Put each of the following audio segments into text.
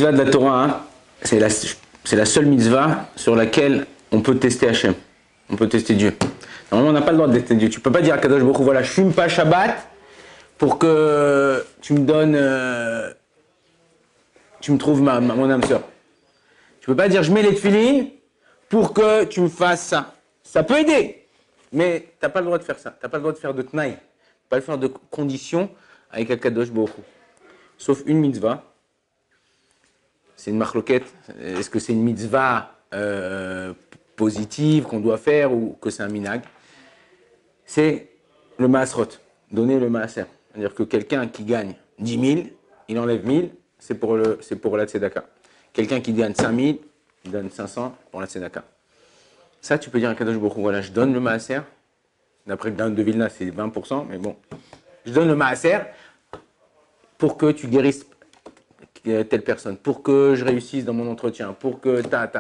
mitzvah de la Torah, hein, c'est la seule mitzvah sur laquelle on peut tester Hachem. On peut tester Dieu. Normalement, on n'a pas le droit de tester Dieu. Tu ne peux pas dire à Kadosh Baruch Hu, voilà, je fume pas Shabbat pour que tu me donnes, tu me trouves mon âme sœur. Tu ne peux pas dire, je mets les tefillin pour que tu me fasses ça. Ça peut aider, mais tu n'as pas le droit de faire ça. Tu n'as pas le droit de faire de tnaï. Tu n'as pas le droit de faire de conditions avec Kadosh Baruch Hu. Sauf une mitzvah. C'est une marloquette. Est-ce que c'est une mitzvah positive qu'on doit faire ou que c'est un minag? C'est le maasrot, donner le maaser. C'est-à-dire que quelqu'un qui gagne 10 000, il enlève 1000, c'est pour la tzedaka. Quelqu'un qui gagne 5 000, il donne 500 pour la tzedaka. Ça, tu peux dire à Kadosh Baruch Hu, voilà, je donne le maaser. D'après le Dan de Vilna, c'est 20%, mais bon. Je donne le maaser pour que tu guérisses telle personne, pour que je réussisse dans mon entretien, pour que ta.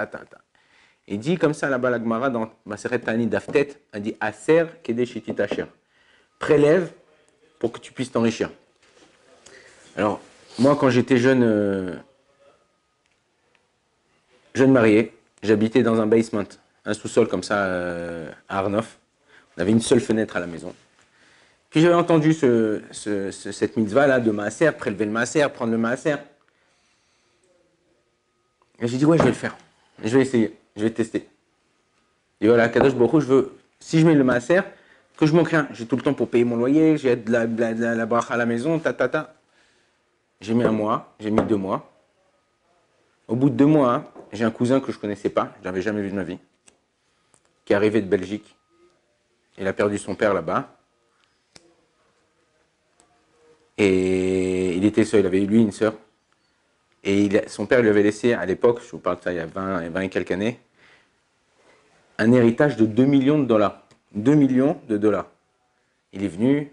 Il dit comme ça là-bas la Gemara dans Maseret Tani Daftet, elle dit Aser Kedeshiti Tacher. Prélève pour que tu puisses t'enrichir. Alors, moi quand j'étais jeune marié, j'habitais dans un basement, un sous-sol comme ça à Arnof. On avait une seule fenêtre à la maison. Puis j'avais entendu cette mitzvah là de maaser, prélever le maaser, prendre le maaser. Et j'ai dit ouais, je vais le faire. Je vais essayer, je vais tester. Et voilà, Kadosh Baruch Hu, si je mets le maaser, que je manque rien. J'ai tout le temps pour payer mon loyer, j'ai de la bracha à la maison, J'ai mis 1 mois, j'ai mis 2 mois. Au bout de 2 mois, hein, j'ai un cousin que je ne connaissais pas, je l'avais jamais vu de ma vie, qui est arrivé de Belgique. Il a perdu son père là-bas. Et il était seul, il avait lui une sœur. Et son père lui avait laissé à l'époque, je vous parle de ça il y a 20 et quelques années, un héritage de 2 millions de dollars. 2 millions de dollars. Il est venu,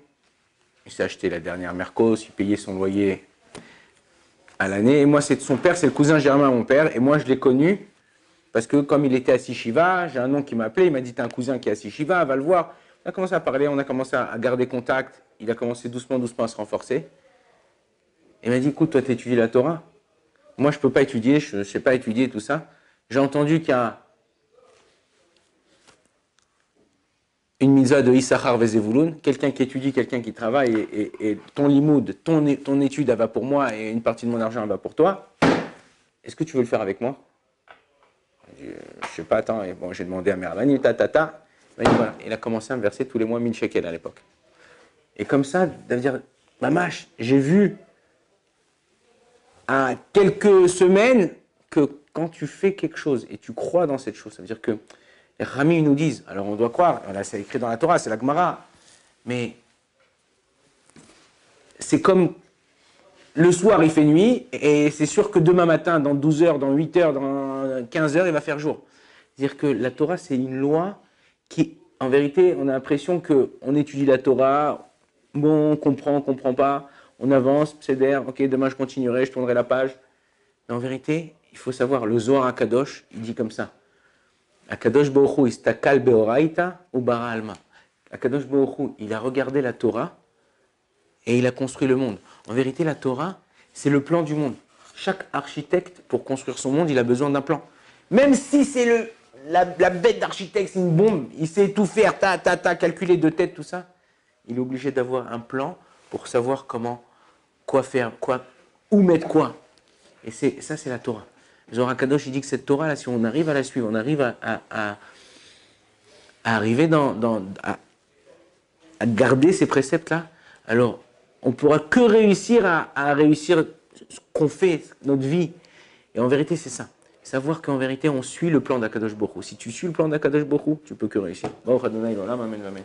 il s'est acheté la dernière Mercos, il payait son loyer à l'année. Et moi, son père, c'est le cousin germain à mon père. Et moi, je l'ai connu parce que comme il était à Sishiva, j'ai un nom qui m'a appelé, il m'a dit, t'as un cousin qui est à Sishiva, va le voir. On a commencé à parler, on a commencé à garder contact. Il a commencé doucement à se renforcer. Il m'a dit, écoute, toi, tu étudies la Torah. Moi, je ne peux pas étudier, je ne sais pas étudier tout ça. J'ai entendu qu'il y a une mitzvah de Issachar Vezevulun, quelqu'un qui étudie, quelqu'un qui travaille, et ton limoud, ton étude, elle va pour moi, et une partie de mon argent, elle va pour toi. Est-ce que tu veux le faire avec moi? Je ne sais pas, attends. Et bon, j'ai demandé à Merlani, Il voilà. Il a commencé à me verser tous les mois 1000 shekels à l'époque. Et comme ça, de dire, Mamash, j'ai vu à quelques semaines que quand tu fais quelque chose et tu crois dans cette chose, ça veut dire que les Rami nous disent, alors on doit croire, là c'est écrit dans la Torah, c'est la Gemara, mais c'est comme le soir il fait nuit et c'est sûr que demain matin, dans 12 heures, dans 8 heures, dans 15 heures, il va faire jour. C'est-à-dire que la Torah c'est une loi qui, en vérité, on a l'impression qu'on étudie la Torah, bon, on comprend pas, on avance, c'est-à-dire, ok, demain je continuerai, je tournerai la page. Mais en vérité, il faut savoir, le Zohar Akadosh, il dit comme ça. Akadosh Baruch Hu istakal beoraita ou bara alma. Akadosh Baruch Hu, il a regardé la Torah et il a construit le monde. En vérité, la Torah, c'est le plan du monde. Chaque architecte, pour construire son monde, il a besoin d'un plan. Même si c'est la bête d'architecte, c'est une bombe, il sait tout faire, calculer de tête, tout ça, il est obligé d'avoir un plan pour savoir quoi faire, où mettre quoi. Et ça, c'est la Torah. Zohar Kadosh, il dit que cette Torah, là, si on arrive à la suivre, on arrive à arriver à garder ces préceptes-là, alors on ne pourra que réussir à réussir ce qu'on fait, notre vie. Et en vérité, c'est ça. Savoir qu'en vérité, on suit le plan d'Akadosh Baruch Hu. Si tu suis le plan d'Akadosh Baruch Hu, tu peux que réussir. Baruch Adonai l'olam, amen, amen.